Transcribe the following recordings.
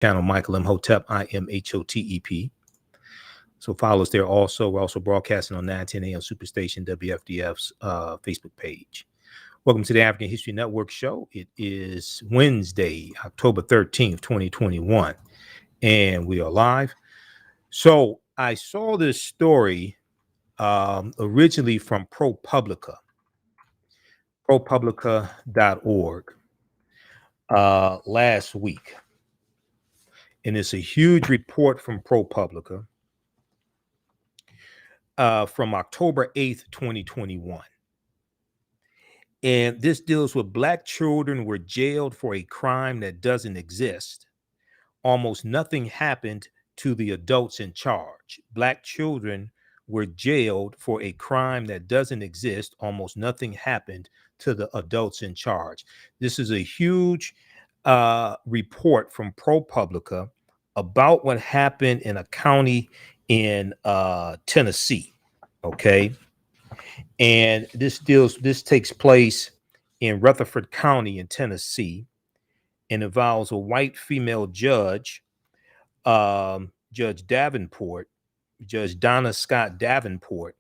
channel Michael Imhotep, IMHOTEP. So follow us there also. We're also broadcasting on 910 AM Superstation WFDF's Facebook page. Welcome to the African History Network show. It is Wednesday, October 13th, 2021, and we are live. So I saw this story originally from ProPublica.org last week. And it's a huge report from ProPublica from October 8th, 2021. And this deals with Black children were jailed for a crime that doesn't exist. Almost nothing happened to the adults in charge. Black children were jailed for a crime that doesn't exist. Almost nothing happened to the adults in charge. This is a huge report from ProPublica about what happened in a county in Tennessee. Okay. And this takes place in Rutherford County in Tennessee, and involves a white female judge, Judge Donna Scott Davenport,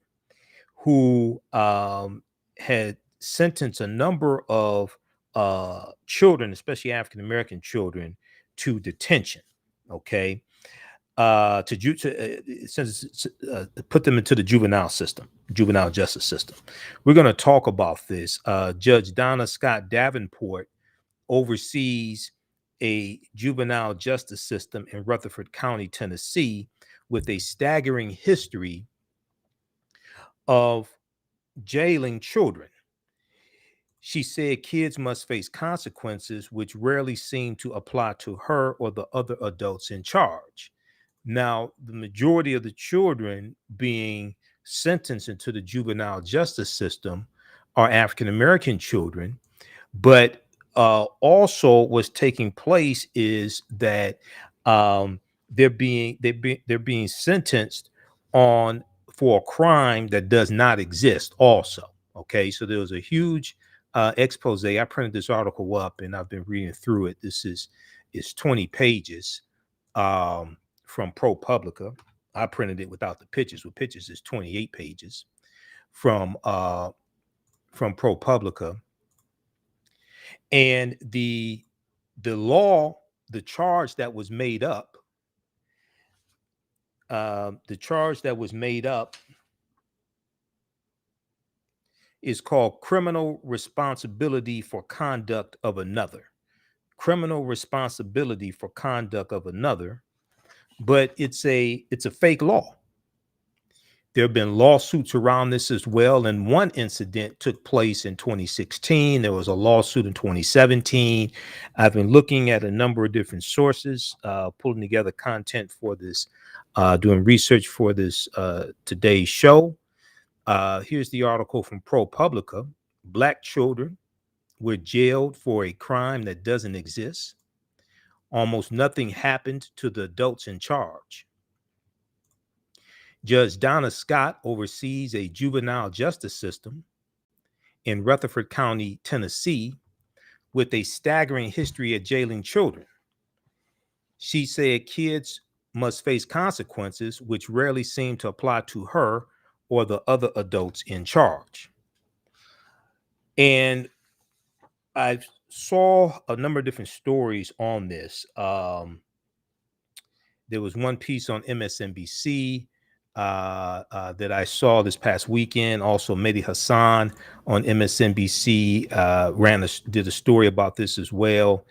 who had sentenced a number of children, especially African American children, to detention. Okay. To put them into the juvenile justice system. We're going to talk about this. Judge Donna Scott Davenport oversees a juvenile justice system in Rutherford County, Tennessee, with a staggering history of jailing children. She said kids must face consequences which rarely seem to apply to her or the other adults in charge. Now, the majority of the children being sentenced into the juvenile justice system are African American children, but also what's taking place is that they're being sentenced for a crime that does not exist. Also, okay, so there was a huge expose. I printed this article up and I've been reading through it. It's 20 pages. From ProPublica. I printed it without the pictures. With pictures, is 28 pages from ProPublica. And the charge that was made up is called criminal responsibility for conduct of another. Criminal responsibility for conduct of another. But it's a fake law. There have been lawsuits around this as well. And one incident took place in 2016. There was a lawsuit in 2017. I've been looking at a number of different sources, pulling together content for this, doing research for this today's show. Here's the article from ProPublica. Black children were jailed for a crime that doesn't exist. Almost nothing happened to the adults in charge. Judge Donna Scott oversees a juvenile justice system in Rutherford County, Tennessee, with a staggering history of jailing children. She said kids must face consequences which rarely seem to apply to her or the other adults in charge. And I saw a number of different stories on this. There was one piece on MSNBC that I saw this past weekend. Also, Mehdi Hassan on MSNBC did a story about this as well.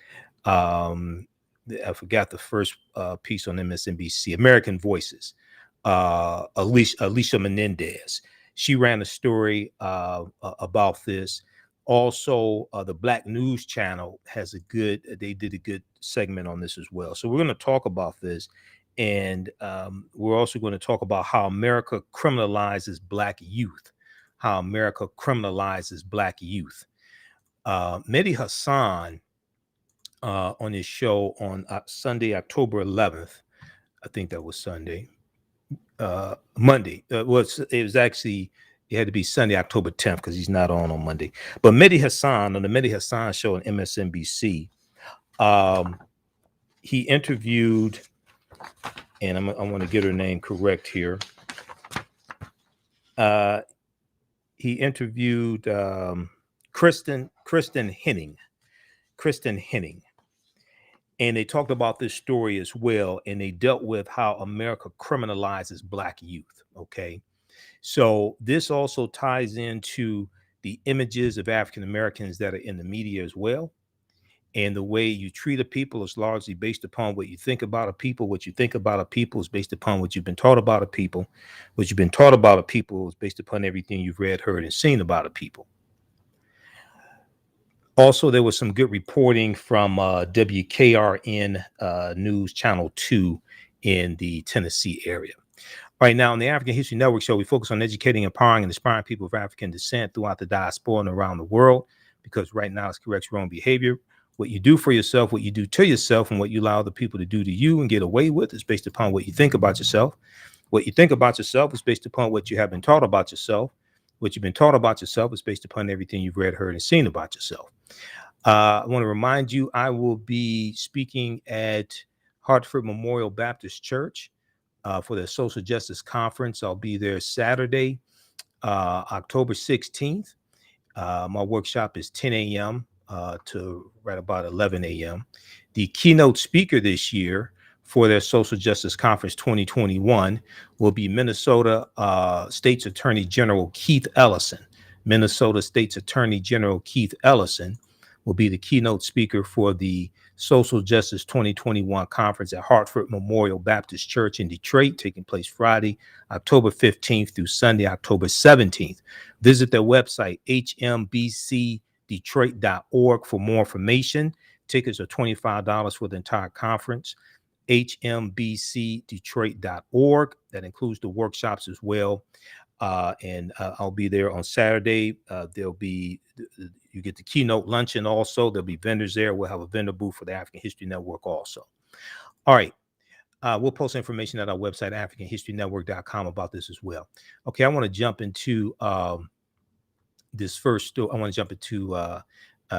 I forgot the first piece on MSNBC, American Voices. Alicia Menendez. She ran a story about this. Also, the Black News Channel they did a good segment on this as well. So we're going to talk about this. And we're also going to talk about how America criminalizes Black youth. How America criminalizes Black youth. Mehdi Hassan on his show on Sunday, October 11th. I think that was Sunday. Monday. It had to be Sunday, October 10th, because he's not on Monday. But Mehdi Hassan on the Mehdi Hassan show on MSNBC he interviewed, and I want to get her name correct here. He interviewed Kristen Henning, and they talked about this story as well, and they dealt with how America criminalizes Black youth. Okay, so this also ties into the images of African Americans that are in the media as well. And the way you treat a people is largely based upon what you think about a people. What you think about a people is based upon what you've been taught about a people. What you've been taught about a people is based upon everything you've read, heard, and seen about a people. Also, there was some good reporting from WKRN News Channel 2 in the Tennessee area. Right now, on the African History Network show, we focus on educating, empowering, and inspiring people of African descent throughout the diaspora and around the world, because right now it's corrects wrong behavior. What you do for yourself, what you do to yourself, and what you allow other people to do to you and get away with is based upon what you think about yourself. What you think about yourself is based upon what you have been taught about yourself. What you've been taught about yourself is based upon everything you've read, heard, and seen about yourself. I want to remind you, I will be speaking at Hartford Memorial Baptist Church for the Social Justice Conference. I'll be there Saturday, October 16th. My workshop is 10 a.m. To right about 11 a.m. The keynote speaker this year for their Social Justice Conference 2021 will be Minnesota State's Attorney General Keith Ellison. Minnesota State's Attorney General Keith Ellison will be the keynote speaker for the Social Justice 2021 conference at Hartford Memorial Baptist Church in Detroit, taking place Friday, October 15th through Sunday, October 17th. Visit their website, hmbcdetroit.org, for more information. Tickets are $25 for the entire conference. hmbcdetroit.org. That includes the workshops as well. And I'll be there on Saturday. There'll be, you get the keynote luncheon also. There'll be vendors there. We'll have a vendor booth for the African History Network also. All right. We'll post information at our website, AfricanHistoryNetwork.com, about this as well. Okay, I want to jump into this first. I want to jump into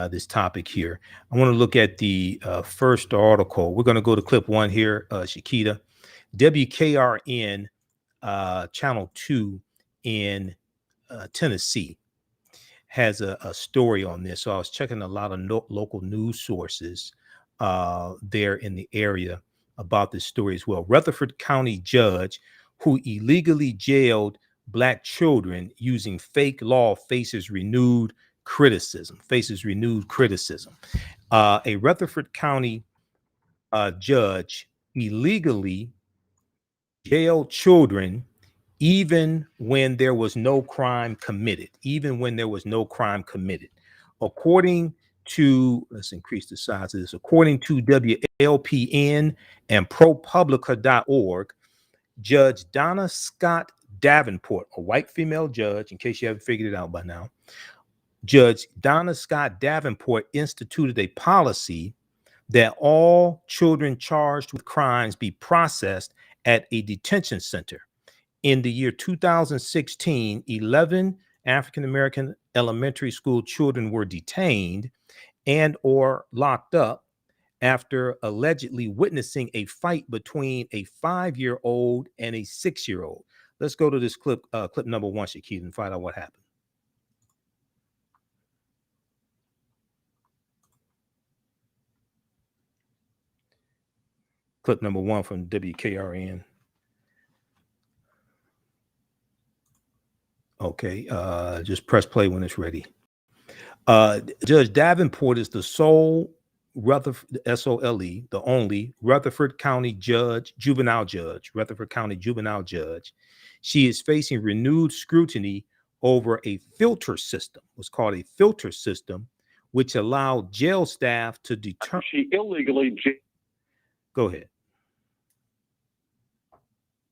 this topic here. I want to look at the first article. We're going to go to clip one here, Shakita. WKRN Channel 2 in Tennessee has a story on this. So I was checking a lot of local news sources there in the area about this story as well. Rutherford County judge who illegally jailed Black children using fake law faces renewed criticism. A Rutherford County judge illegally jailed children even when there was no crime committed. According to, let's increase the size of this, according to WLPN and ProPublica.org, Judge Donna Scott Davenport, a white female judge, in case you haven't figured it out by now, Judge Donna Scott Davenport instituted a policy that all children charged with crimes be processed at a detention center. In the year 2016, 11 African-American elementary school children were detained and or locked up after allegedly witnessing a fight between a 5-year-old and a 6-year-old. Let's go to this clip number one, Shakita, and find out what happened. Clip number one from WKRN. Okay, just press play when it's ready. Judge Davenport is the sole Rutherford, S-O-L-E, the only Rutherford County juvenile judge. She is facing renewed scrutiny over a filter system, what's called a filter system, which allowed jail staff to determine. She illegally. Go ahead.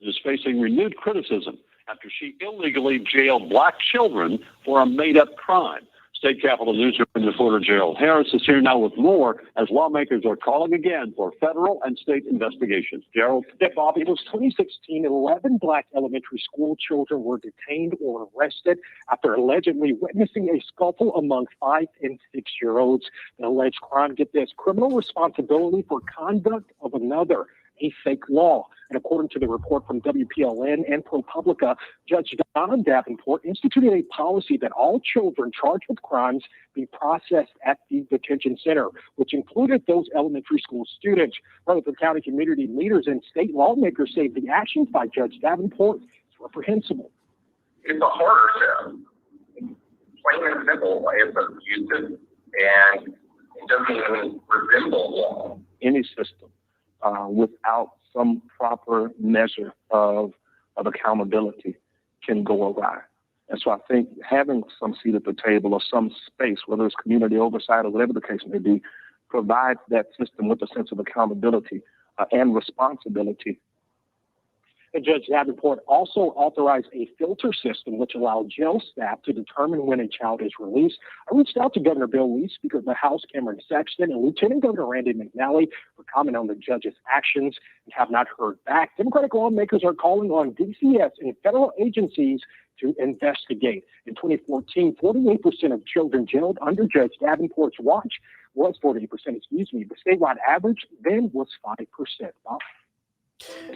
Is facing renewed criticism after she illegally jailed Black children for a made-up crime. State Capitol Newsroom in the Florida jail. Harris is here now with more as lawmakers are calling again for federal and state investigations. Gerald? Yeah, Bob, it was 2016. 11 Black elementary school children were detained or arrested after allegedly witnessing a scuffle among 5 and 6-year-olds. The alleged crime, get this, criminal responsibility for conduct of another, a fake law. And according to the report from WPLN and ProPublica, Judge Donna Davenport instituted a policy that all children charged with crimes be processed at the detention center, which included those elementary school students. Rutherford County community leaders and state lawmakers say the actions by Judge Davenport is reprehensible. It's a horror show. Plain and simple, it's abusive, and it doesn't even resemble law. Any system without some proper measure of accountability can go awry. And so I think having some seat at the table or some space, whether it's community oversight or whatever the case may be, provides that system with a sense of accountability and responsibility. And Judge Davenport also authorized a filter system which allowed jail staff to determine when a child is released. I reached out to Governor Bill Lee, Speaker of the House Cameron Sexton, and Lieutenant Governor Randy McNally for comment on the judge's actions and have not heard back. Democratic lawmakers are calling on DCS and federal agencies to investigate. In 2014, 48% of children jailed under Judge Davenport's watch was 48%, excuse me. The statewide average then was 5%. Bob?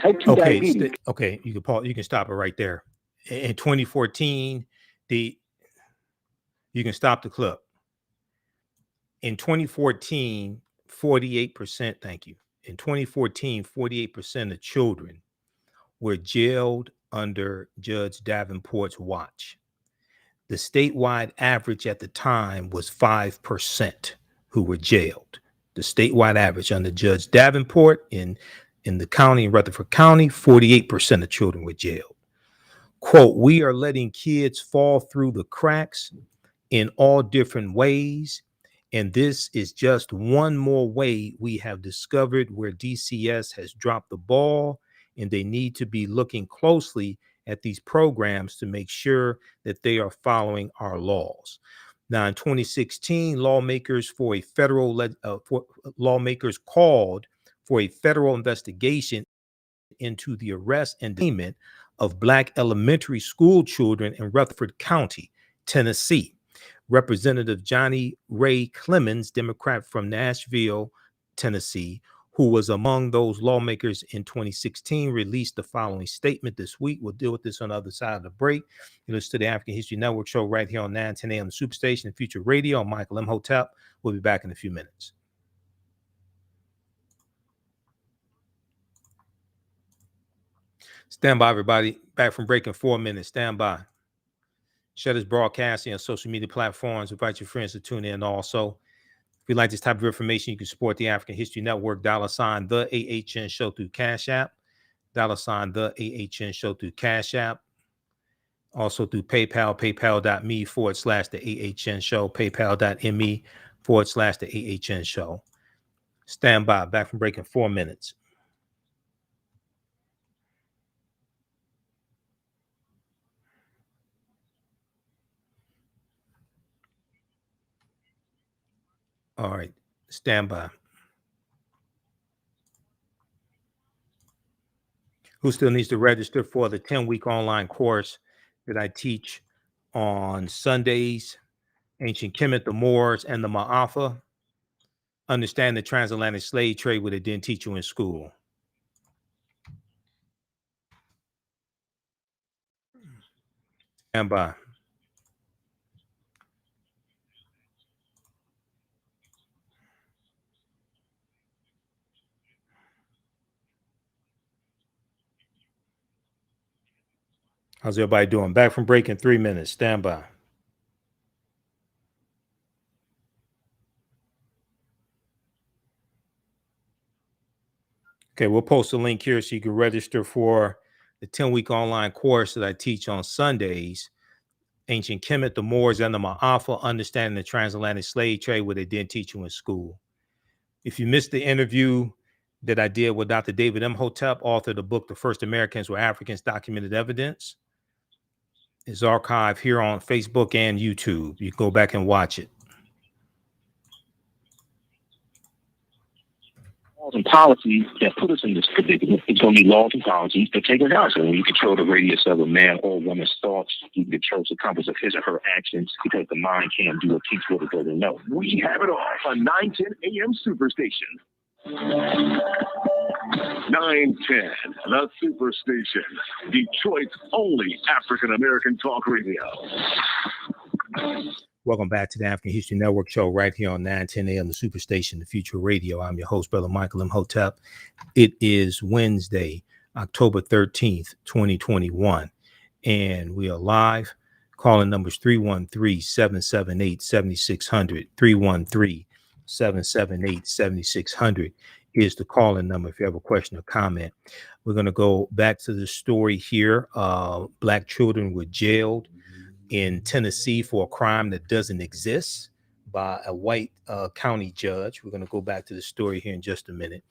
Type 2 diabetes. Okay, you can pause. You can stop it right there. In 2014, you can stop the clip. In 2014, 48%. Thank you. In 2014, 48% of children were jailed under Judge Davenport's watch. The statewide average at the time was 5% who were jailed. The statewide average under Judge Davenport in the county, in Rutherford County, 48% of children were jailed. Quote, "We are letting kids fall through the cracks in all different ways. And this is just one more way we have discovered where DCS has dropped the ball, and they need to be looking closely at these programs to make sure that they are following our laws." Now, in 2016, lawmakers called for a federal investigation into the arrest and detainment of Black elementary school children in Rutherford County, Tennessee. Representative Johnny Ray Clemens, Democrat from Nashville, Tennessee, who was among those lawmakers in 2016, released the following statement this week. We'll deal with this on the other side of the break. You listen to the African History Network show right here on 910 AM, the Superstation, and Future Radio. I'm Michael Imhotep. We'll be back in a few minutes. Stand by, everybody. Back from break in 4 minutes. Stand by. Share this broadcasting on social media platforms. Invite your friends to tune in also. If you like this type of information, you can support the African History Network, $ the AHN show through Cash App, $ the AHN show through Cash App. Also through PayPal, paypal.me/the AHN show, paypal.me/the AHN show. Stand by. Back from break in 4 minutes. All right, stand by. Who still needs to register for the 10-week online course that I teach on Sundays? Ancient Kemet, the Moors, and the Maafa. Understand the transatlantic slave trade, what they didn't teach you in school. Stand by. How's everybody doing? Back from break in 3 minutes. Stand by. Okay, we'll post a link here so you can register for the 10-week online course that I teach on Sundays. Ancient Kemet, the Moors, and the Maafa, understanding the transatlantic slave trade, what they didn't teach you in school. If you missed the interview that I did with Dr. David Imhotep, author of the book, The First Americans Were Africans, Documented Evidence, is archived here on Facebook and YouTube. You can go back and watch it. Laws and policies that put us in this predicament. It's going to be laws and policies that take us out. So when you control the radius of a man or woman's thoughts, you control the compass of his or her actions because the mind can't do or teach what it doesn't know. We have it all on 910 AM Superstation. 910, the Superstation, Detroit's only African-American talk radio. Welcome back to the African History Network show right here on 910 AM, the Superstation, the Future Radio. I'm your host, Brother Michael Imhotep. It is Wednesday, October 13th, 2021, and we are live. Calling numbers 313-778-7600, 313-778-7600 is the calling number if you have a question or comment. We're going to go back to the story here. Black children were jailed in Tennessee for a crime that doesn't exist by a white county judge. We're going to go back to the story here in just a minute.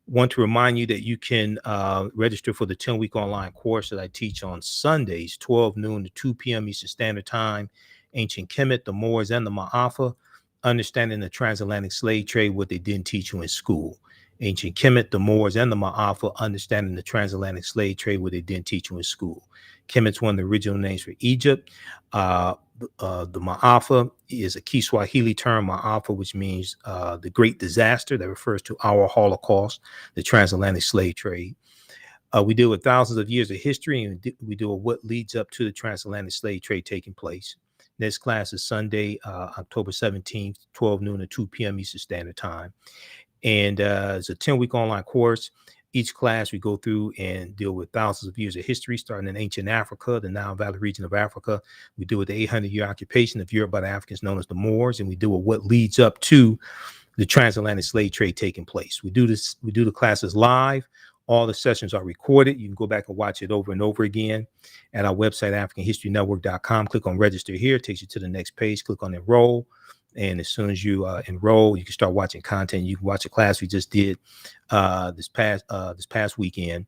Want to remind you that you can register for the 10-week online course that I teach on Sundays, 12 noon to 2 p.m. Eastern Standard Time. Ancient Kemet, the Moors, and the Maafa, understanding the transatlantic slave trade, what they didn't teach you in school. Ancient Kemet, the Moors, and the Maafa, understanding the transatlantic slave trade, what they didn't teach you in school. Kemet's one of the original names for Egypt. The Maafa is a Kiswahili term, Maafa, which means the great disaster that refers to our Holocaust, the transatlantic slave trade. We deal with thousands of years of history, and we deal with what leads up to the transatlantic slave trade taking place. Next class is Sunday, October 17th, 12 noon to 2 p.m. Eastern Standard Time. And it's a 10-week online course. Each class we go through and deal with thousands of years of history, starting in ancient Africa, the Nile Valley region of Africa. We deal with the 800-year occupation of Europe by the Africans known as the Moors, and we deal with what leads up to the transatlantic slave trade taking place. We do the classes live. All the sessions are recorded. You can go back and watch it over and over again at our website, AfricanHistoryNetwork.com. Click on register here. It takes you to the next page. Click on enroll. And as soon as you enroll, you can start watching content. You can watch a class we just did this past weekend,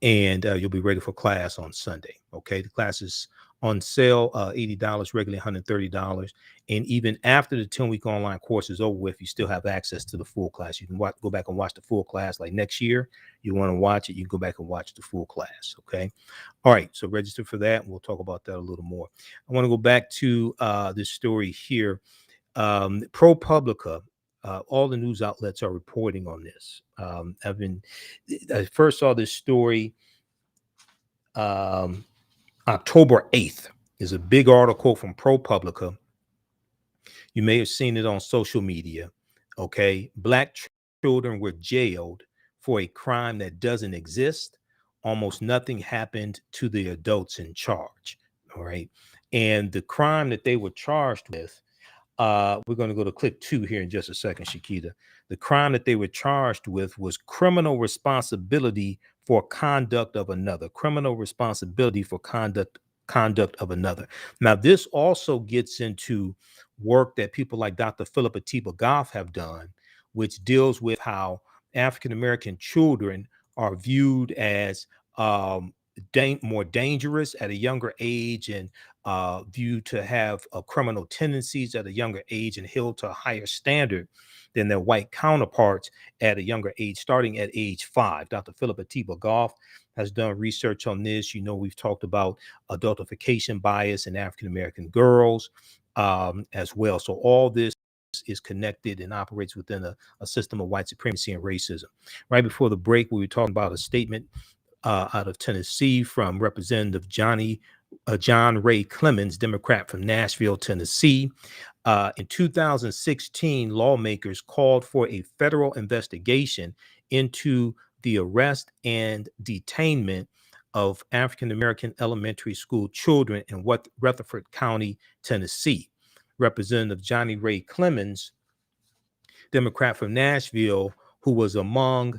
and you'll be ready for class on Sunday. Okay, the class is on sale, $80, regularly $130. And even after the 10-week online course is over with, you still have access to the full class. You can go back and watch the full class. Like next year, you want to watch it, you can go back and watch the full class. Okay. All right. So register for that. And we'll talk about that a little more. I want to go back to this story here. ProPublica, all the news outlets are reporting on this. I first saw this story October 8th. Is a big article from ProPublica. You may have seen it on social media. Okay. Black children were jailed for a crime that doesn't exist. Almost nothing happened to the adults in charge. All right. And the crime that they were charged with, we're going to go to clip 2 here in just a second, Shakita. The crime that they were charged with was criminal responsibility for conduct of another. Criminal responsibility for conduct of another. Now, this also gets into work that people like Dr. Philip Atiba Goff have done, which deals with how African-American children are viewed as more dangerous at a younger age and viewed to have criminal tendencies at a younger age and held to a higher standard than their white counterparts at a younger age, starting at age 5. Dr. Philip Atiba Goff has done research on this. You know, we've talked about adultification bias in African-American girls as well. So all this is connected and operates within a system of white supremacy and racism. Right before the break, we were talking about a statement out of Tennessee from Representative John Ray Clemens, Democrat from Nashville, Tennessee. In 2016, lawmakers called for a federal investigation into the arrest and detainment of African-American elementary school children in Rutherford County, Tennessee. Representative Johnny Ray Clemens, Democrat from Nashville, who was among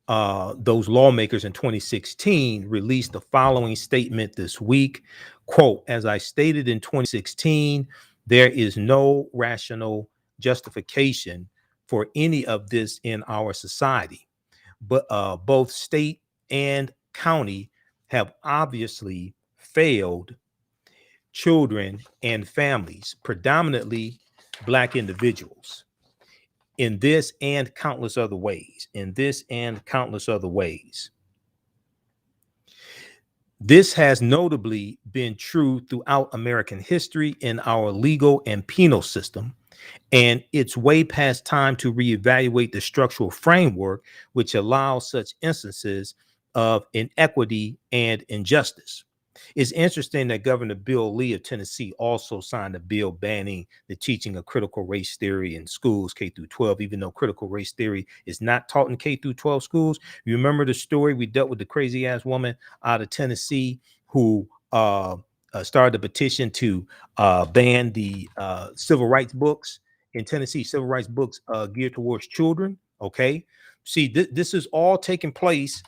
those lawmakers in 2016, released the following statement this week. Quote, as I stated in 2016, there is no rational justification for any of this in our society. But both state and county have obviously failed children, and families, predominantly Black individuals, in this and countless other ways. In this and countless other ways. This has notably been true throughout American history in our legal and penal system, and it's way past time to reevaluate the structural framework which allows such instances of inequity and injustice. It's interesting that Governor Bill Lee of Tennessee also signed a bill banning the teaching of critical race theory in schools K through 12, even though critical race theory is not taught in K through 12 schools. You remember the story we dealt with, the crazy ass woman out of Tennessee who started a petition to ban the civil rights books in Tennessee, civil rights books geared towards children. Okay, see, this is all taking place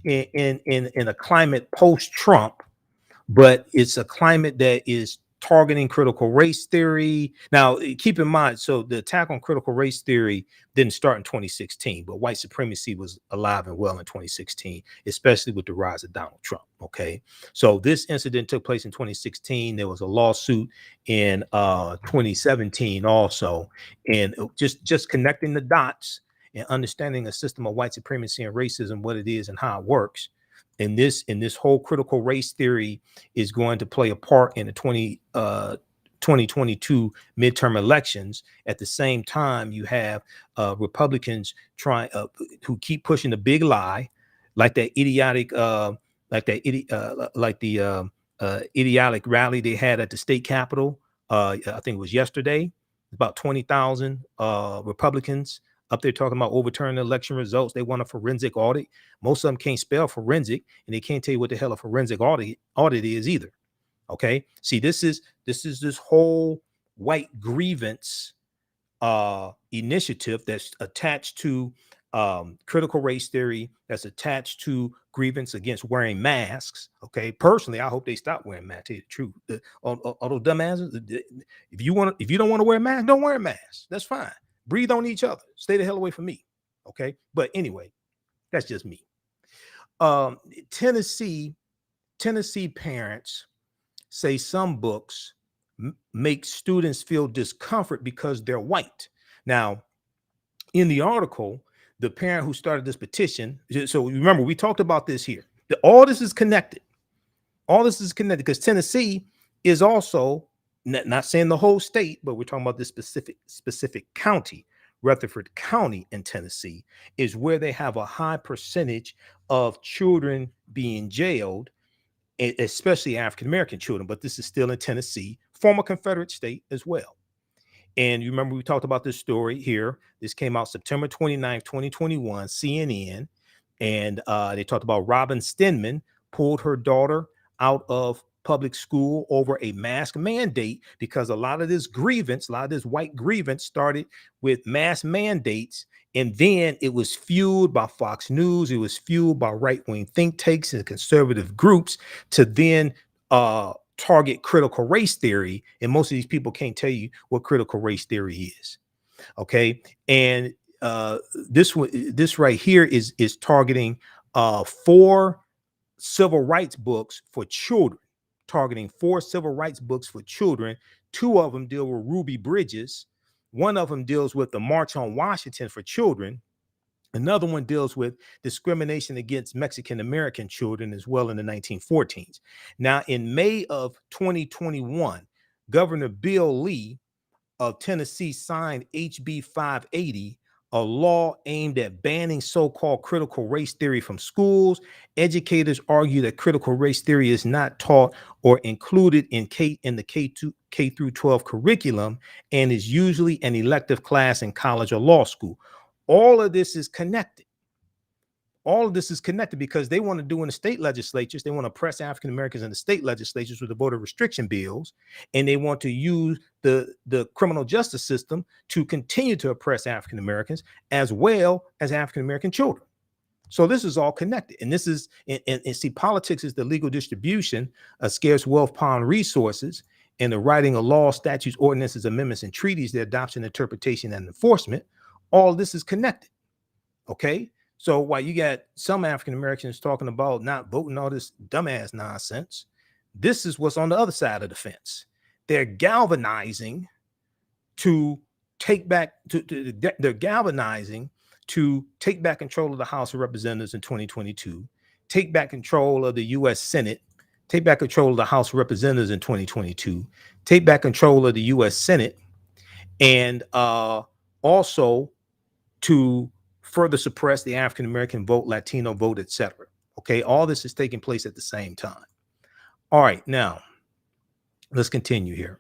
in a climate post-Trump, but it's a climate that is targeting critical race theory. Now, keep in mind, so the attack on critical race theory didn't start in 2016, but white supremacy was alive and well in 2016, especially with the rise of Donald Trump. Okay, so this incident took place in 2016. There was a lawsuit in 2017 also, and just connecting the dots and understanding a system of white supremacy and racism, what it is and how it works. And this whole critical race theory is going to play a part in the 2022 midterm elections. At the same time, you have Republicans trying who keep pushing the big lie, like that idiotic, idiotic rally they had at the state capitol. I think it was yesterday. About 20,000 Republicans up there talking about overturning election results. They want a forensic audit. Most of them can't spell forensic, and they can't tell you what the hell a forensic audit is either. Okay, see, this is this whole white grievance initiative that's attached to critical race theory, that's attached to grievance against wearing masks. Okay, personally, I hope they stop wearing masks. To tell you the truth, all those dumbasses. If you don't want to wear a mask, don't wear a mask. That's fine. Breathe on each other. Stay the hell away from me. Okay. But anyway, that's just me. Tennessee parents say some books make students feel discomfort because they're white. Now, in the article, the parent who started this petition, so remember, we talked about this here. All this is connected. All this is connected because Tennessee is also, not saying the whole state, but we're talking about this specific county, Rutherford County in Tennessee, is where they have a high percentage of children being jailed, especially African-American children. But this is still in Tennessee, former Confederate state as well. And you remember we talked about this story here. This came out September 29th, 2021, CNN. And they talked about Robin Stedman pulled her daughter out of public school over a mask mandate because a lot of this white grievance started with mask mandates, and then it was fueled by Fox News. It was fueled by right-wing think tanks and conservative groups to then target critical race theory, and most of these people can't tell you what critical race theory is. Okay, and this right here is targeting 4 civil rights books for children. Targeting 4 civil rights books for children. 2 of them deal with Ruby Bridges. One of them deals with the March on Washington for children. Another one deals with discrimination against Mexican American children as well in the 1914s. Now, in May of 2021, Governor Bill Lee of Tennessee signed HB 580, a law aimed at banning so-called critical race theory from schools. Educators argue that critical race theory is not taught or included in the K through 12 curriculum and is usually an elective class in college or law school. All of this is connected. All of this is connected because they want to do in the state legislatures. They want to oppress African Americans in the state legislatures with the voter restriction bills, and they want to use the criminal justice system to continue to oppress African Americans as well as African American children. So this is all connected, and this is and see, politics is the legal distribution of scarce wealth, power, and resources, and the writing of laws, statutes, ordinances, amendments, and treaties, their adoption, interpretation, and enforcement. All this is connected. Okay. So while you got some African Americans talking about not voting all this dumbass nonsense, This is what's on the other side of the fence. They're galvanizing to take back they're galvanizing to take back control of the House of Representatives in 2022, take back control of the U.S. Senate, take back control of the House of Representatives in 2022, take back control of the U.S. Senate, and also to further suppress the African American vote, Latino vote, etc. Okay, all this is taking place at the same time. All right, now let's continue here.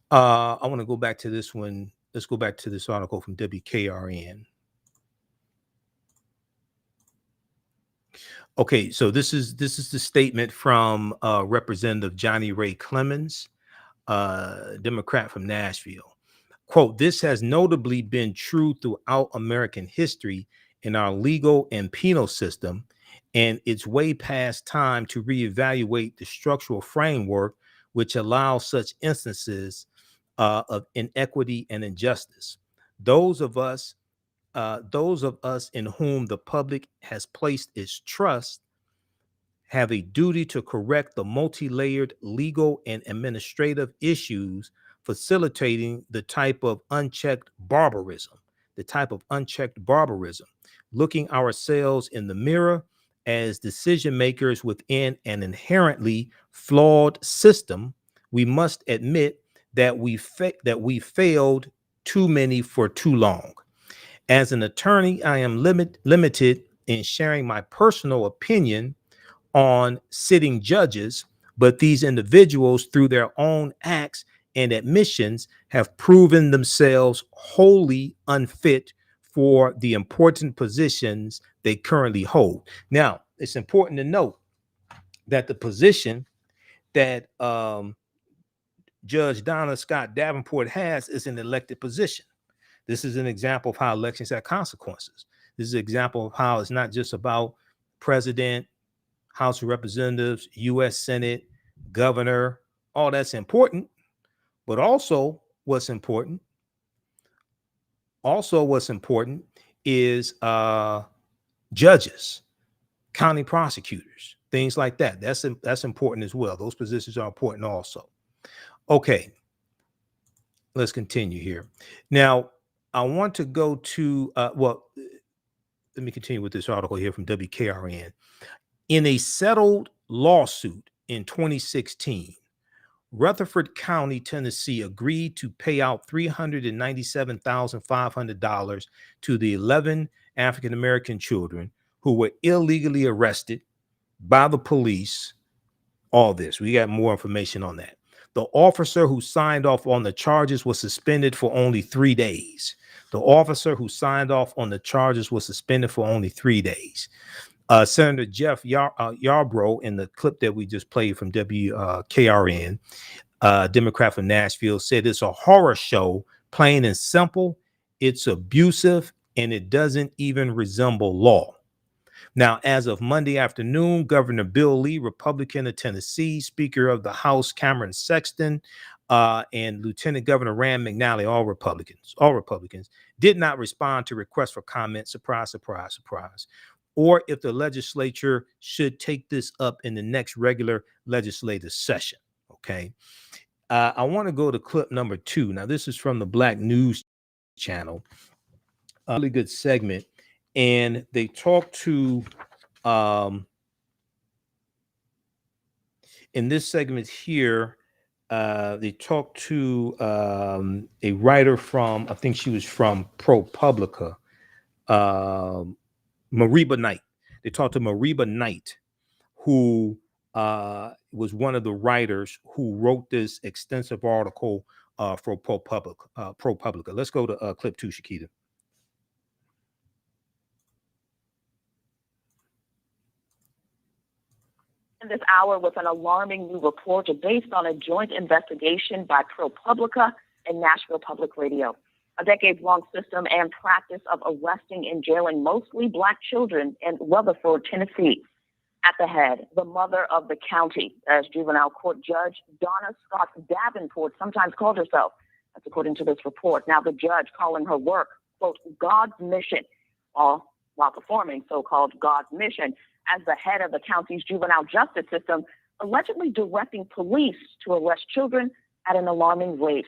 I want to go back to this one. Let's go back to this article from WKRN. Okay, so this is the statement from Representative Johnny Ray Clemens, Democrat from Nashville. Quote, "This has notably been true throughout American history in our legal and penal system, and it's way past time to reevaluate the structural framework which allows such instances of inequity and injustice. Those of us in whom the public has placed its trust have a duty to correct the multi-layered legal and administrative issues facilitating the type of unchecked barbarism, looking ourselves in the mirror as decision makers within an inherently flawed system. We must admit that we failed too many for too long. As an attorney, I am limited in sharing my personal opinion on sitting judges, but these individuals, through their own acts and admissions, have proven themselves wholly unfit for the important positions they currently hold." Now, it's important to note that the position that Judge Donna Scott Davenport has is an elected position. This is an example of how elections have consequences. This is an example of how it's not just about president, House of Representatives, U.S. Senate, governor. All that's important, but also what's important is judges, county prosecutors, things like that. That's important as well. Those positions are important also. Okay, let's continue here. Now, I want to go to, let me continue with this article here from WKRN. In a settled lawsuit in 2016, Rutherford County, Tennessee agreed to pay out $397,500 to the 11 African-American children who were illegally arrested by the police. All this, we got more information on that. The officer who signed off on the charges was suspended for only 3 days. Senator Jeff Yarbrough, in the clip that we just played from WKRN, Democrat from Nashville, said it's a horror show, plain and simple. It's abusive, and it doesn't even resemble law. Now, as of Monday afternoon, Governor Bill Lee, Republican of Tennessee, Speaker of the House Cameron Sexton, and Lieutenant Governor Rand McNally, all Republicans, did not respond to requests for comment. Surprise, surprise, surprise. Or if the legislature should take this up in the next regular legislative session. Okay. I want to go to clip number 2. Now, this is from the Black News Channel. A really good segment. And they talk to, in this segment here, they talk to a writer from, I think she was from ProPublica, Mariba Knight. They talked to Mariba Knight, who was one of the writers who wrote this extensive article for ProPublica. Let's go to clip 2, Shakita. This hour with an alarming new report based on a joint investigation by ProPublica and Nashville Public Radio. A decades-long system and practice of arresting and jailing mostly Black children in Rutherford, Tennessee. At the head, the mother of the county, as juvenile court judge Donna Scott Davenport sometimes called herself. That's according to this report. Now, the judge calling her work, quote, God's mission, while performing so-called God's mission as the head of the county's juvenile justice system, allegedly directing police to arrest children at an alarming rate.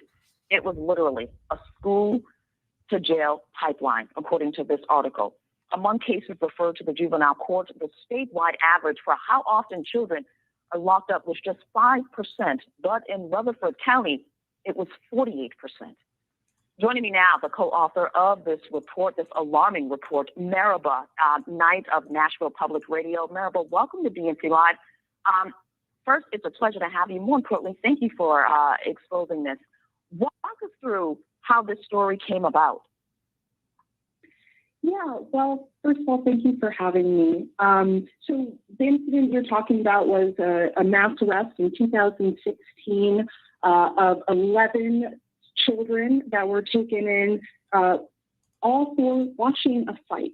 It was literally a school-to-jail pipeline, according to this article. Among cases referred to the juvenile court, the statewide average for how often children are locked up was just 5%, but in Rutherford County, it was 48%. Joining me now, the co-author of this report, this alarming report, Maraba, Knight of Nashville Public Radio. Maraba, welcome to DNC Live. First, it's a pleasure to have you. More importantly, thank you for exposing this. Walk us through how this story came about. Yeah, well, first of all, thank you for having me. So the incident you're talking about was a mass arrest in 2016 of 11 children that were taken in all for watching a fight.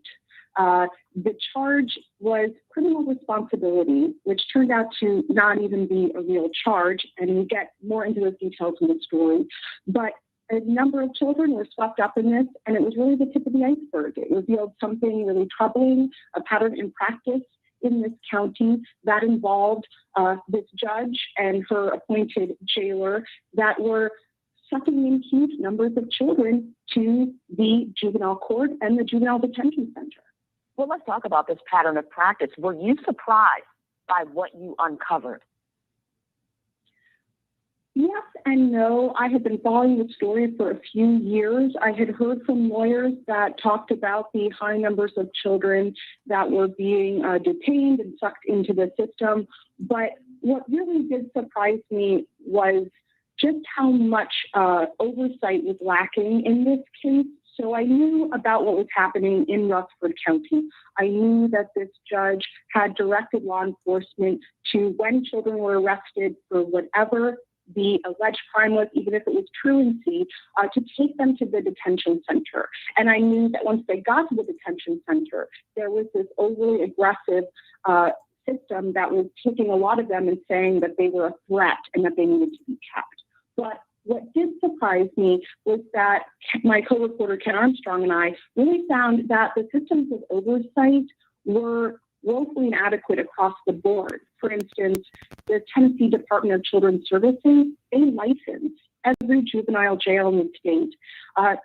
The charge was criminal responsibility, which turned out to not even be a real charge, and we'll get more into those details in the story. But a number of children were swept up in this, and it was really the tip of the iceberg. It revealed something really troubling, a pattern in practice in this county that involved this judge and her appointed jailer that were sucking in huge numbers of children to the juvenile court and the juvenile detention center. Well, let's talk about this pattern of practice. Were you surprised by what you uncovered? Yes and no. I had been following the story for a few years. I had heard from lawyers that talked about the high numbers of children that were being detained and sucked into the system. But what really did surprise me was just how much oversight was lacking in this case. So I knew about what was happening in Rutherford County. I knew that this judge had directed law enforcement to, when children were arrested for whatever the alleged crime was, even if it was truancy, to take them to the detention center. And I knew that once they got to the detention center, there was this overly aggressive system that was taking a lot of them and saying that they were a threat and that they needed to be kept. But what did surprise me was that my co-reporter Ken Armstrong and I really found that the systems of oversight were woefully inadequate across the board. For instance, the Tennessee Department of Children's Services, they license every juvenile jail in the state.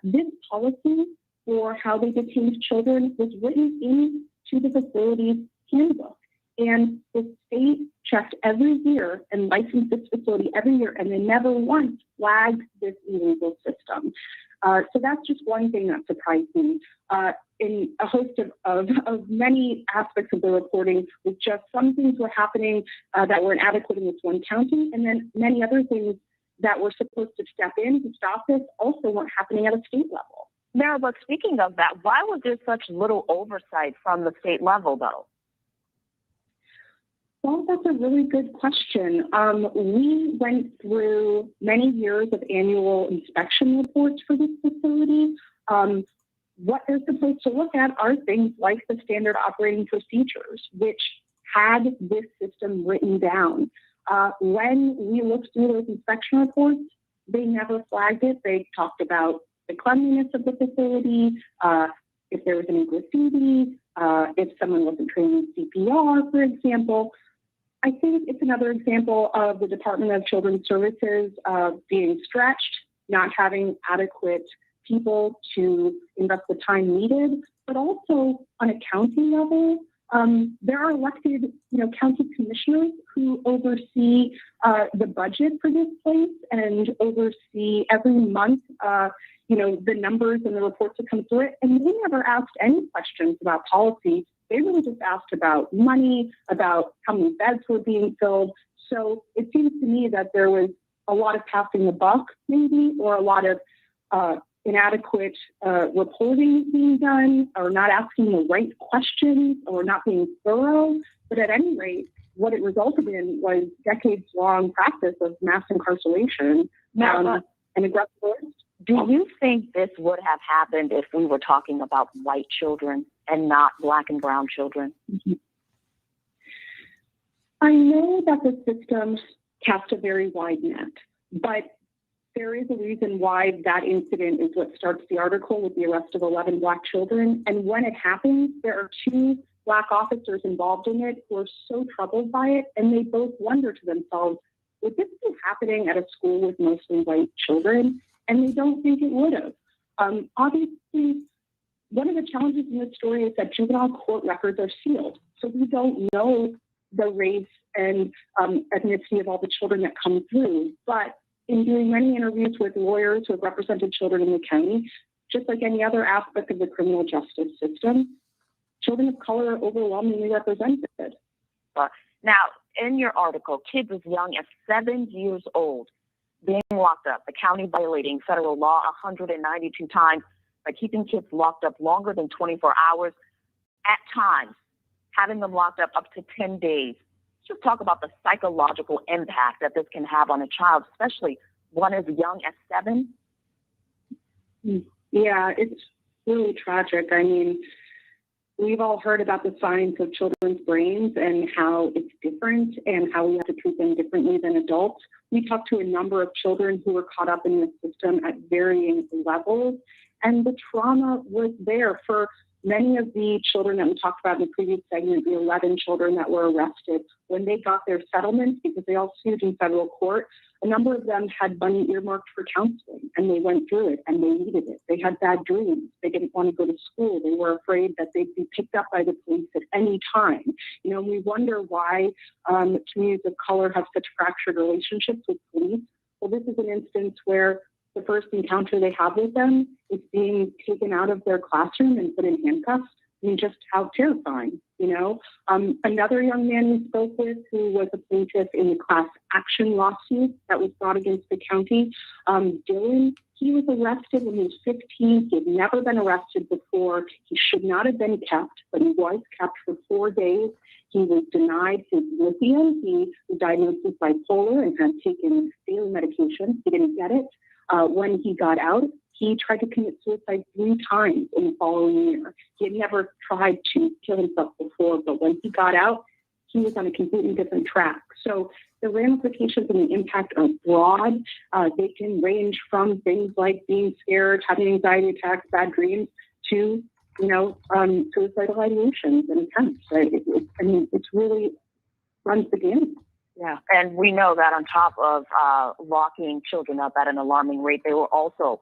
This policy for how they detained children was written into the facility's handbook. And the state checked every year and licensed this facility every year, and they never once flagged this illegal system. So that's just one thing that surprised me. In a host of many aspects of the reporting, was just some things were happening that were inadequate in this one county, and then many other things that were supposed to step in to stop this also weren't happening at a state level. Mara, but speaking of that, why was there such little oversight from the state level, though? Well, that's a really good question. We went through many years of annual inspection reports for this facility. What they're supposed to look at are things like the standard operating procedures, which had this system written down. When we looked through those inspection reports, they never flagged it. They talked about the cleanliness of the facility, if there was any graffiti, if someone wasn't trained in CPR, for example. I think it's another example of the Department of Children's Services being stretched, not having adequate people to invest the time needed, but also on a county level, there are elected, county commissioners who oversee the budget for this place and oversee every month, the numbers and the reports that come through it. And they never asked any questions about policy. They really just asked about money, about how many beds were being filled. So it seems to me that there was a lot of passing the buck, maybe, or a lot of inadequate reporting being done, or not asking the right questions, or not being thorough. But at any rate, what it resulted in was decades-long practice of mass incarceration and aggressive arrest. Do you think this would have happened if we were talking about white children and not Black and brown children? Mm-hmm. I know that the system cast a very wide net, but there is a reason why that incident is what starts the article with the arrest of 11 Black children. And when it happens, there are two Black officers involved in it who are so troubled by it, and they both wonder to themselves, would this be happening at a school with mostly white children? And they don't think it would have. Obviously, one of the challenges in this story is that juvenile court records are sealed. So we don't know the race and ethnicity of all the children that come through. But in doing many interviews with lawyers who have represented children in the county, just like any other aspect of the criminal justice system, children of color are overwhelmingly represented. Now, in your article, kids as young as 7 years old being locked up, the county violating federal law 192 times by keeping kids locked up longer than 24 hours, at times having them locked up to 10 days. Just talk about the psychological impact that this can have on a child, especially one as young as 7. Yeah, it's really tragic. I mean, we've all heard about the science of children's brains and how it's different and how we have to treat them differently than adults. We talked to a number of children who were caught up in this system at varying levels, and the trauma was there for many of the children that we talked about in the previous segment, the 11 children that were arrested. When they got their settlements, because they all sued in federal court, a number of them had money earmarked for counseling, and they went through it, and they needed it. They had bad dreams. They didn't want to go to school. They were afraid that they'd be picked up by the police at any time. You know, and we wonder why communities of color have such fractured relationships with police. Well, this is an instance where the first encounter they have with them is being taken out of their classroom and put in handcuffs. I mean, just how terrifying, you know. Another young man we spoke with who was a plaintiff in the class action lawsuit that was brought against the county, Dylan, he was arrested when he was 15. He had never been arrested before. He should not have been kept, but he was kept for 4 days. He was denied his lithium. He was diagnosed with bipolar and had taken daily medication. He didn't get it. When he got out, he tried to commit suicide 3 times in the following year. He had never tried to kill himself before, but when he got out, he was on a completely different track. So the ramifications and the impact are broad. They can range from things like being scared, having anxiety attacks, bad dreams, to, you know, suicidal ideations and attempts. Right? It's really runs the gamut. Yeah, and we know that on top of locking children up at an alarming rate, they were also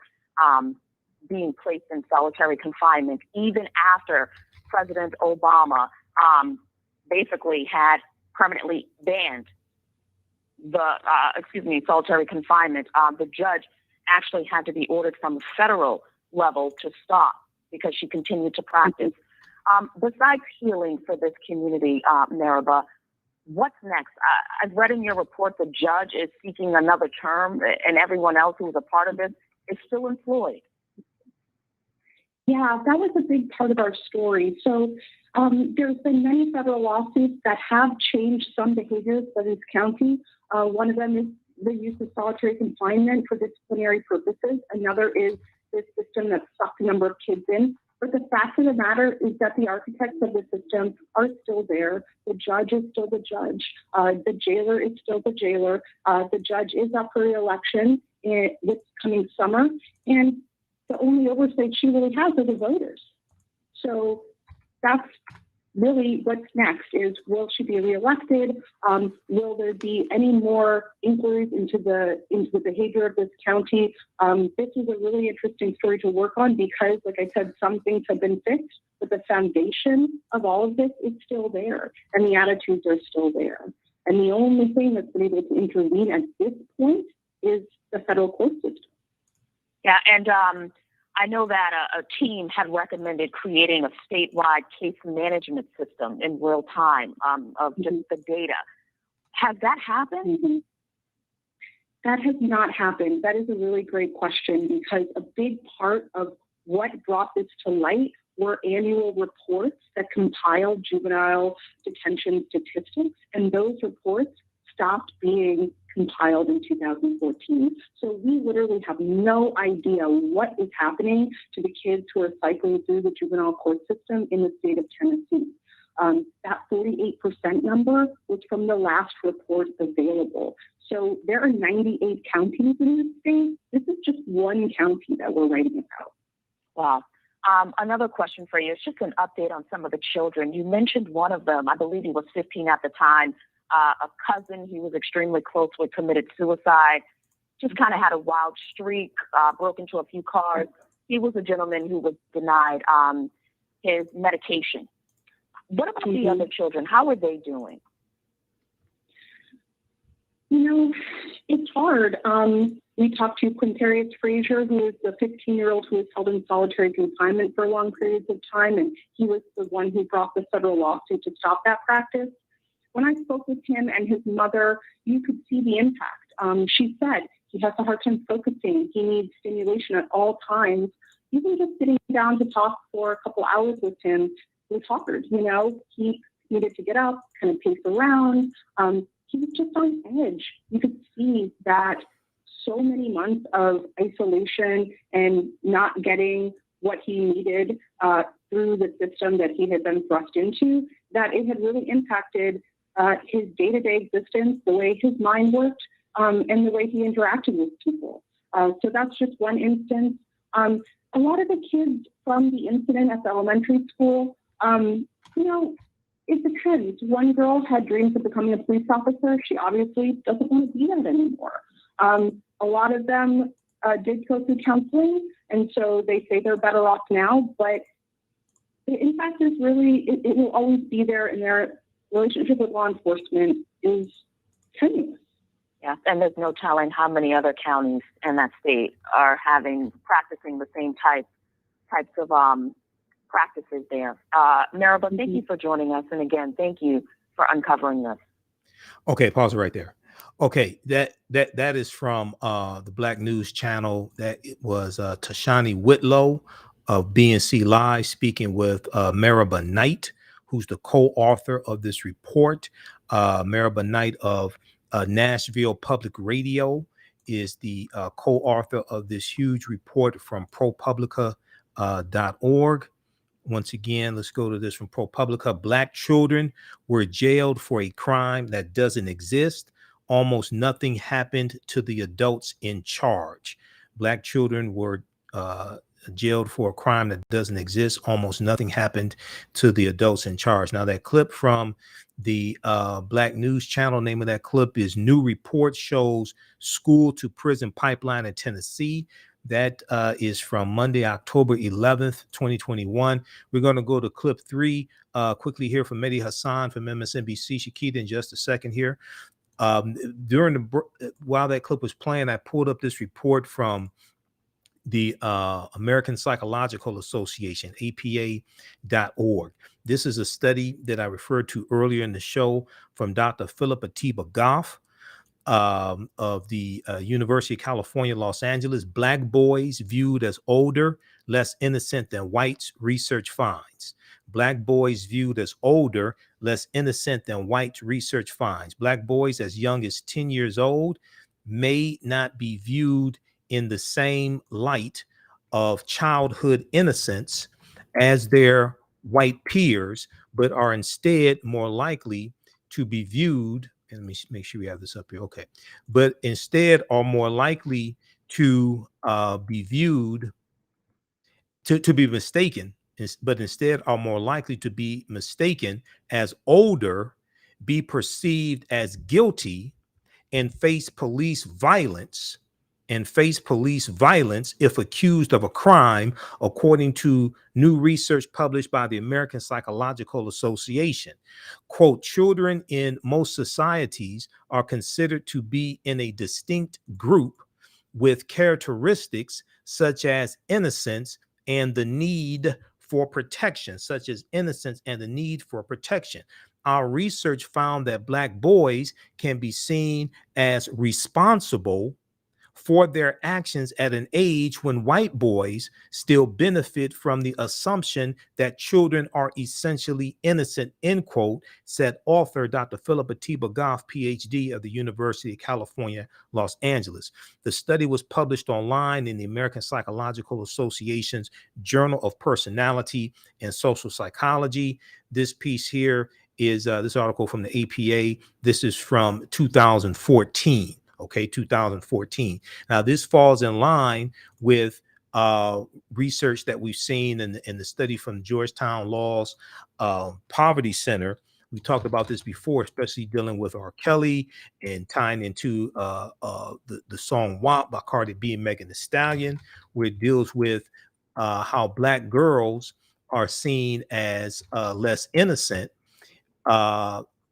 being placed in solitary confinement, even after President Obama basically had permanently banned the, solitary confinement. The judge actually had to be ordered from the federal level to stop because she continued to practice. Besides healing for this community, Maraba, what's next? I've read in your report the judge is seeking another term, and everyone else who was a part of this is still employed. Yeah, that was a big part of our story. So there's been many federal lawsuits that have changed some behaviors for this county. One of them is the use of solitary confinement for disciplinary purposes. Another is this system that sucked a number of kids in. But the fact of the matter is that the architects of the system are still there. The judge is still the judge. The jailer is still the jailer. The judge is up for re-election this coming summer. And the only oversight she really has are the voters. So that's really what's next is, will she be reelected? Will there be any more inquiries into the behavior of this county? This is a really interesting story to work on because, like I said, some things have been fixed, but the foundation of all of this is still there, and the attitudes are still there. And the only thing that's been able to intervene at this point is the federal court system. Yeah, and I know that a team had recommended creating a statewide case management system in real time of just the data. Has that happened? Mm-hmm. That has not happened. That is a really great question because a big part of what brought this to light were annual reports that compiled juvenile detention statistics, and those reports stopped being compiled in 2014. So we literally have no idea what is happening to the kids who are cycling through the juvenile court system in the state of Tennessee. That 48% number was from the last report available. So there are 98 counties in the state. This is just one county that we're writing about. Wow. Another question for you. It's just an update on some of the children. You mentioned one of them. I believe he was 15 at the time. A cousin he was extremely close with committed suicide. Just kind of had a wild streak, broke into a few cars. He was a gentleman who was denied his medication. What about the other children? How are they doing? You know, it's hard. We talked to Quintarius Frazier, who is the 15-year-old who was held in solitary confinement for long periods of time, and he was the one who brought the federal lawsuit to stop that practice. When I spoke with him and his mother, you could see the impact. She said he has a hard time focusing. He needs stimulation at all times. Even just sitting down to talk for a couple hours with him was hard. You know, he needed to get up, kind of pace around. He was just on edge. You could see that so many months of isolation and not getting what he needed through the system that he had been thrust into, that it had really impacted his day-to-day existence, the way his mind worked, and the way he interacted with people. So that's just one instance. A lot of the kids from the incident at the elementary school, you know, it depends. One girl had dreams of becoming a police officer. She obviously doesn't want to be that anymore. A lot of them did go through counseling, and so they say they're better off now. But the impact is really, it will always be there, and their relationship with law enforcement is tenuous. Yeah, and there's no telling how many other counties in that state are practicing the same types of practices there. Maribel, thank you for joining us, and again, thank you for uncovering this. Okay, pause it right there. Okay, that is from the Black News Channel. That it was Tashani Whitlow of BNC Live speaking with Maribel Knight, who's the co-author of this report. Maribel Knight of Nashville Public Radio is the co-author of this huge report from ProPublica.org. Once again, let's go to this from ProPublica. Black children were jailed for a crime that doesn't exist. Almost nothing happened to the adults in charge. Black children were jailed for a crime that doesn't exist. Almost nothing happened to the adults in charge. Now, that clip from the Black News Channel, name of that clip is New Report Shows School to Prison Pipeline in Tennessee. That is from Monday, October 11th, 2021. We're going to go to clip 3 quickly here from Mehdi Hassan from MSNBC. Shakita, in just a second here. While that clip was playing, I pulled up this report from the American Psychological Association, APA.org. This is a study that I referred to earlier in the show from Dr. Philip Atiba Goff of the University of California, Los Angeles. Black boys viewed as older, less innocent than whites, research finds. Black boys viewed as older, less innocent than whites, research finds. Black boys as young as 10 years old may not be viewed in the same light of childhood innocence as their white peers, but are instead more likely to be viewed, and let me make sure we have this up here, okay, but instead are more likely to be viewed, to be mistaken, but instead are more likely to be mistaken as older, be perceived as guilty, and face police violence if accused of a crime, according to new research published by the American Psychological Association. Quote, children in most societies are considered to be in a distinct group with characteristics such as innocence and the need for protection, Our research found that Black boys can be seen as responsible for their actions at an age when white boys still benefit from the assumption that children are essentially innocent, end quote, said author Dr. Philip Atiba Goff, PhD of the University of California, Los Angeles. The study was published online in the American Psychological Association's Journal of Personality and Social Psychology. This piece here is this article from the APA. This is from 2014. Okay, 2014. Now, this falls in line with research that we've seen in the study from Georgetown Law's Poverty Center. We talked about this before, especially dealing with R. Kelly and tying into the song WAP by Cardi B and Megan Thee Stallion, where it deals with how Black girls are seen as less innocent,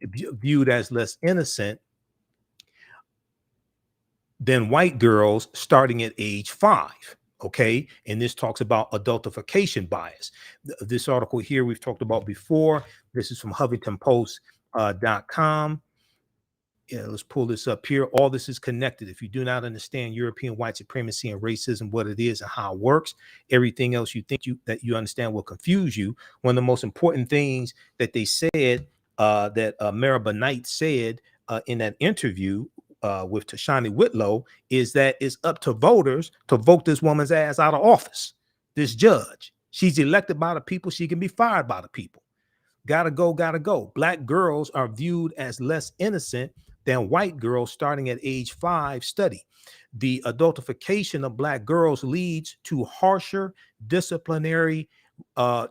viewed as less innocent than white girls starting at age 5. Okay. And this talks about adultification bias. This article here we've talked about before. This is from HuffingtonPost.com. Yeah, let's pull this up here. All this is connected. If you do not understand European white supremacy and racism, what it is and how it works, everything else you think that you understand will confuse you. One of the most important things that they said, that Maraba Knight said in that interview with Tashani Whitlow, is that it's up to voters to vote this woman's ass out of office. This judge, she's elected by the people. She can be fired by the people. Gotta go, gotta go. Black girls are viewed as less innocent than white girls starting at age 5 study. The adultification of Black girls leads to harsher disciplinary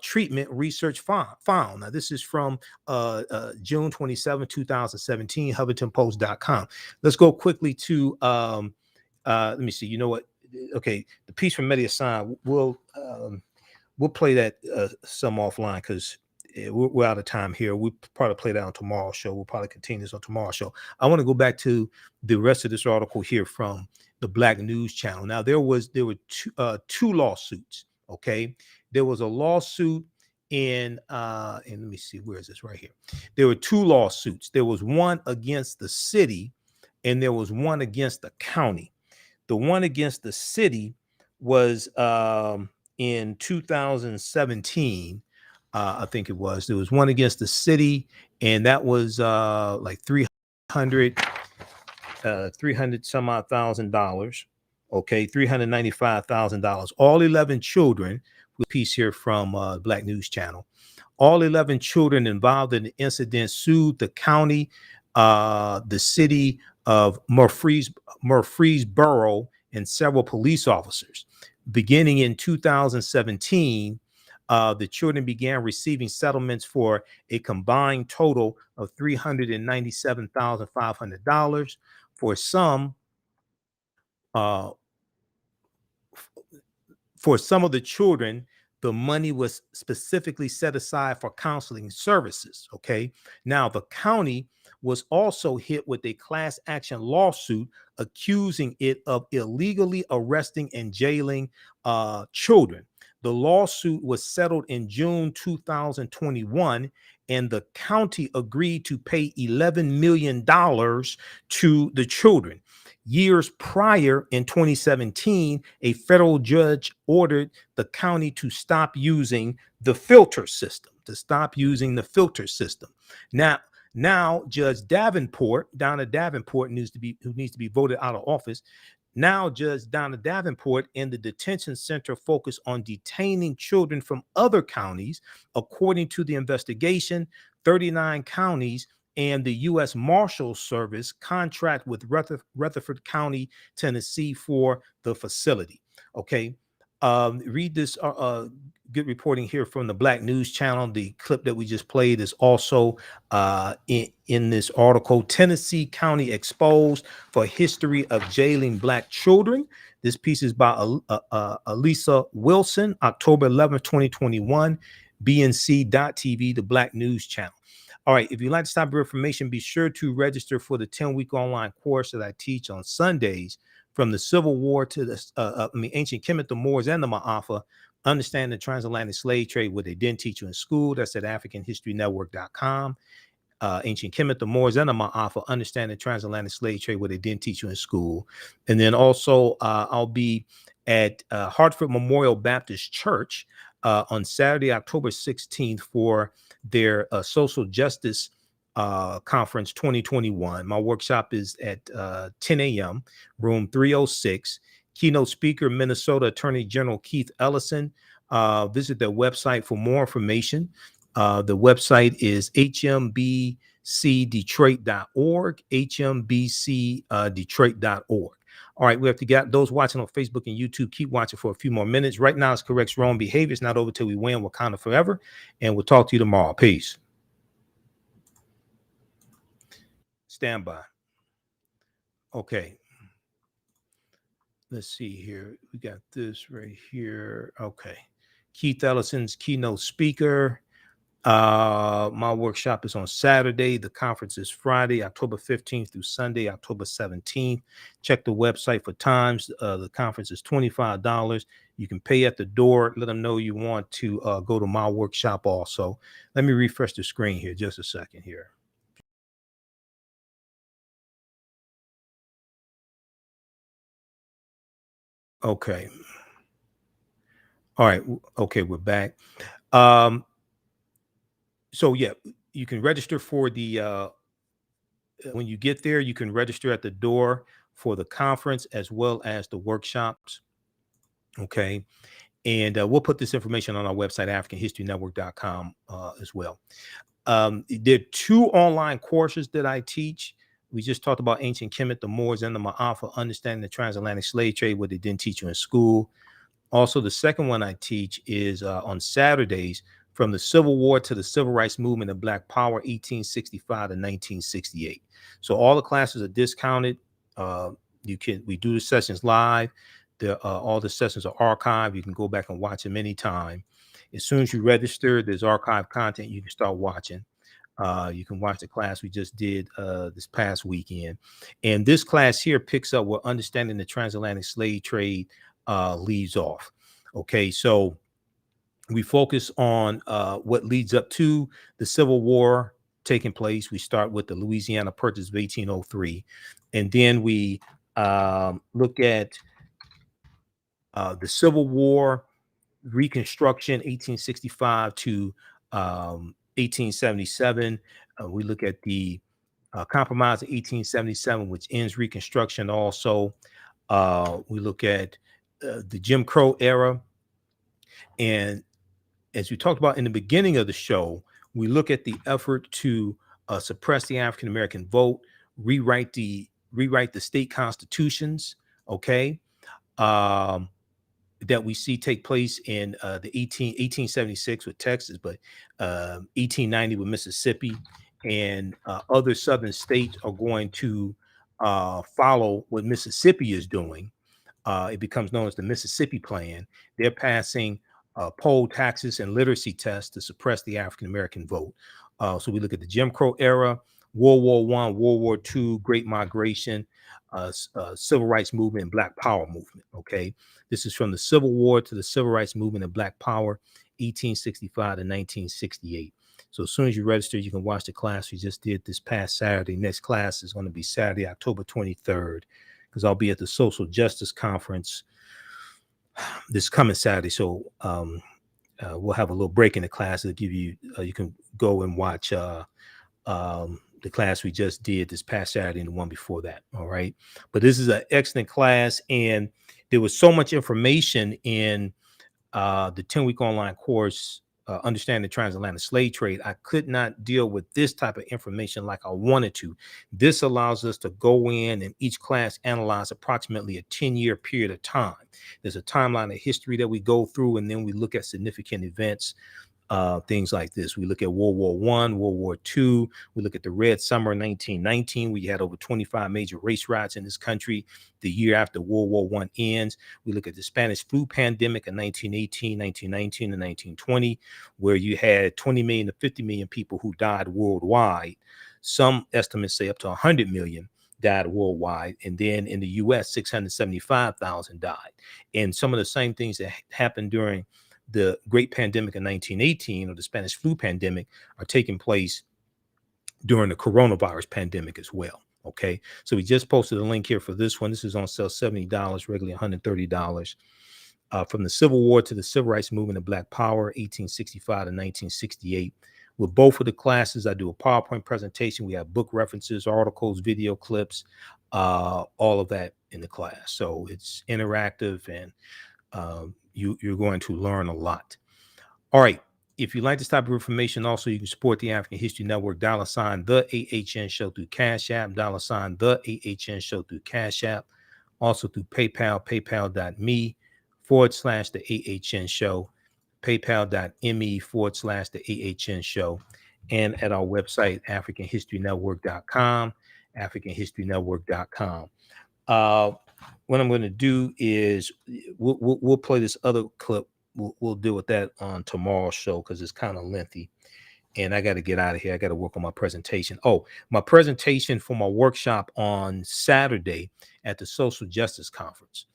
treatment, research found. Now, this is from June 27, 2017, HuffingtonPost.com. Let's go quickly to, let me see, you know what? Okay, the piece from Media Sign, we'll play that some offline because we're out of time here. We'll probably play that on tomorrow's show. We'll probably continue this on tomorrow's show. I want to go back to the rest of this article here from the Black News Channel. Now, there were two lawsuits. Okay, there was a lawsuit and let me see, where is this? Right here. There were two lawsuits. There was one against the city and there was one against the county. The one against the city was in 2017. I think it was. There was one against the city, and that was like $300 some odd $1,000. Okay, $395,000. All 11 children. A piece here from Black News Channel. All 11 children involved in the incident sued the county, the city of Murfreesboro, and several police officers. Beginning in 2017. The children began receiving settlements for a combined total of $397,500. For some of the children, the money was specifically set aside for counseling services. Okay. Now, the county was also hit with a class action lawsuit accusing it of illegally arresting and jailing children. The lawsuit was settled in June 2021, and the county agreed to pay $11 million to the children. Years prior, in 2017, a federal judge ordered the county to stop using the filter system, Now, Judge Davenport, Donna Davenport, who needs to be voted out of office. Now, Judge Donna Davenport and the detention center focus on detaining children from other counties. According to the investigation, 39 counties and the U.S. Marshals Service contract with Rutherford County, Tennessee for the facility. Okay. Read this good reporting here from the Black News Channel. The clip that we just played is also in this article. Tennessee County exposed for history of jailing Black children. This piece is by Elisa Wilson, October 11th, 2021, BNC.TV, the Black News Channel. All right, if you'd like to stop your information, be sure to register for the 10-week online course that I teach on Sundays from the Civil War to the ancient Kemet, the Moors, and the Maafa. Understand the transatlantic slave trade, what they didn't teach you in school. That's at AfricanHistoryNetwork.com. Ancient Kemet, the Moors, and the Maafa. Understand the transatlantic slave trade, what they didn't teach you in school. And then also, I'll be at Hartford Memorial Baptist Church on Saturday, October 16th for their social justice conference 2021. My workshop is at 10 a.m., room 306. Keynote speaker, Minnesota Attorney General Keith Ellison. Visit their website for more information. The website is hmbcdetroit.org, hmbcdetroit.org. All right, we have to get those watching on Facebook and YouTube. Keep watching for a few more minutes. Right now, it's corrects wrong behavior. It's not over till we win. Wakanda forever. And we'll talk to you tomorrow. Peace. Stand by. Okay. Let's see here. We got this right here. Okay. Keith Ellison's keynote speaker. My workshop is on Saturday. The conference is Friday, October 15th through Sunday, October 17th. Check the website for times. The conference is $25. You can pay at the door. Let them know you want to go to my workshop also. Let me refresh the screen here just a second here. Okay. All right. Okay, we're back. So yeah, you can register for the when you get there, you can register at the door for the conference as well as the workshops. Okay. And we'll put this information on our website, AfricanHistoryNetwork.com, as well. There are 2 online courses that I teach. We just talked about ancient Kemet, the Moors, and the Maafa, understanding the transatlantic slave trade, what they didn't teach you in school. Also, the second one I teach is on Saturdays, from the Civil War to the Civil Rights Movement and Black Power, 1865 to 1968. So all the classes are discounted. We do the sessions live. All the sessions are archived. You can go back and watch them anytime. As soon as you register, there's archived content you can start watching. You can watch the class we just did this past weekend. And this class here picks up where understanding the transatlantic slave trade leaves off. Okay, so we focus on what leads up to the Civil War taking place. We start with the Louisiana Purchase of 1803, and then we look at the Civil War Reconstruction, 1865 to 1877. We look at the Compromise of 1877, which ends Reconstruction also. We look at the Jim Crow era. And as we talked about in the beginning of the show, we look at the effort to suppress the African American vote, rewrite the state constitutions, okay, that we see take place in the 1876 with Texas, but 1890 with Mississippi, and other southern states are going to follow what Mississippi is doing. It becomes known as the Mississippi Plan. They're passing poll taxes and literacy tests to suppress the African American vote. So we look at the Jim Crow era, World War I, World War II, Great Migration, Civil Rights Movement, and Black Power movement. Okay, this is from the Civil War to the Civil Rights Movement and Black Power, 1865 to 1968. So as soon as you register, you can watch the class we just did this past Saturday. Next class is going to be Saturday, October 23rd, because I'll be at the Social Justice Conference this coming Saturday. So we'll have a little break in the class to give you, you can go and watch the class we just did this past Saturday and the one before that. All right. But this is an excellent class. And there was so much information in the 10-week online course, Understanding the Transatlantic Slave Trade. I could not deal with this type of information like I wanted to. This allows us to go in and each class analyze approximately a 10-year period of time. There's a timeline of history that we go through, and then we look at significant events, things like this. We look at World War I, World War II. We look at the Red Summer 1919. We had over 25 major race riots in this country the year after World War I ends. We look at the Spanish flu pandemic in 1918, 1919, and 1920, where you had 20 million to 50 million people who died worldwide. Some estimates say up to 100 million died worldwide. And then in the U.S., 675,000 died. And some of the same things that happened during the Great Pandemic in 1918 or the Spanish flu pandemic are taking place during the coronavirus pandemic as well. Okay, so we just posted a link here for this one. This is on sale $70, regularly $130. From the Civil War to the Civil Rights Movement and Black Power, 1865 to 1968. With both of the classes, I do a PowerPoint presentation. We have book references, articles, video clips, all of that in the class. So it's interactive, and you're going to learn a lot. All right. If you like this type of information, also you can support the African History Network, $, the AHN Show through Cash App, $, the AHN Show through Cash App. Also through PayPal, paypal.me/TheAHNShow, paypal.me/TheAHNShow, and at our website, AfricanHistoryNetwork.com, AfricanHistoryNetwork.com. What I'm going to do is we'll play this other clip. We'll deal with that on tomorrow's show because it's kind of lengthy. And I got to get out of here. I got to work on my presentation. Oh, my presentation for my workshop on Saturday at the Social Justice Conference.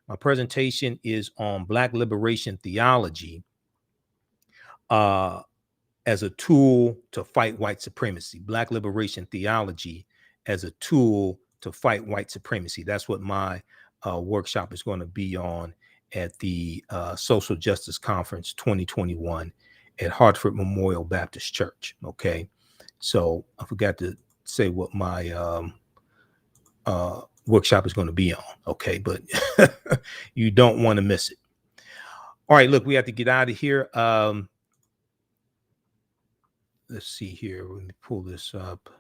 My presentation is on Black liberation theology as a tool to fight white supremacy. Black liberation theology as a tool to fight white supremacy. That's what my workshop is going to be on at the Social Justice Conference 2021 at Hartford Memorial Baptist Church. Okay, so I forgot to say what my workshop is going to be on. Okay, but you don't want to miss it. All right, look, we have to get out of here. Let's see here. Let me pull this up.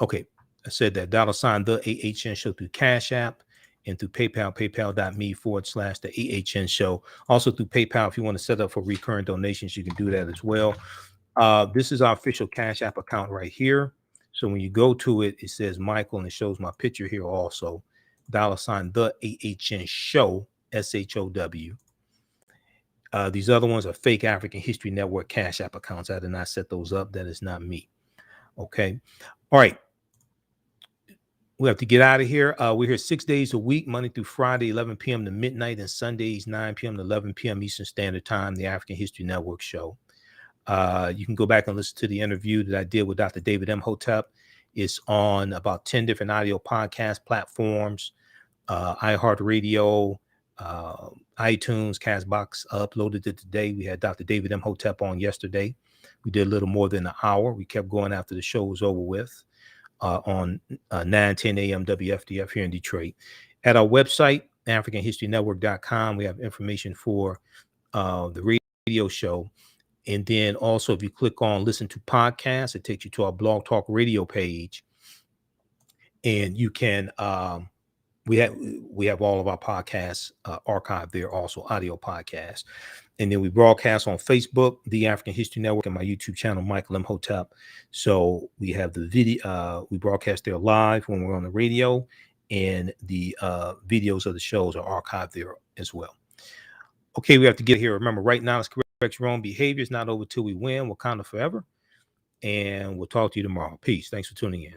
Okay, I said that $ the AHN show through Cash App and through PayPal, paypal.me/the AHN show. Also through PayPal, if you want to set up for recurring donations, you can do that as well. This is our official Cash App account right here. So when you go to it, it says Michael and it shows my picture here also. $ the AHN show, SHOW. These other ones are fake African History Network Cash App accounts. I did not set those up. That is not me. Okay. All right. We have to get out of here. We're here 6 days a week, Monday through Friday, 11 p.m. to midnight, and Sundays, 9 p.m. to 11 p.m. Eastern Standard Time, the African History Network show. You can go back and listen to the interview that I did with Dr. David Imhotep. It's on about 10 different audio podcast platforms, iHeartRadio, iTunes, Castbox. Uploaded it today. We had Dr. David Imhotep on yesterday. We did a little more than an hour. We kept going after the show was over with. On 9:10 a.m. WFDF here in Detroit. At our website, AfricanHistoryNetwork.com, we have information for the radio show. And then also, if you click on Listen to Podcasts, it takes you to our Blog Talk Radio page. And you can, we have all of our podcasts archived there, also audio podcasts. And then we broadcast on Facebook, The African History Network, and my YouTube channel, Michael Imhotep. So we have the video, we broadcast there live when we're on the radio, and the videos of the shows are archived there as well. Okay, we have to get here. Remember, right now, it's correct your own behavior. It's not over till we win. Wakanda forever. And we'll talk to you tomorrow. Peace. Thanks for tuning in.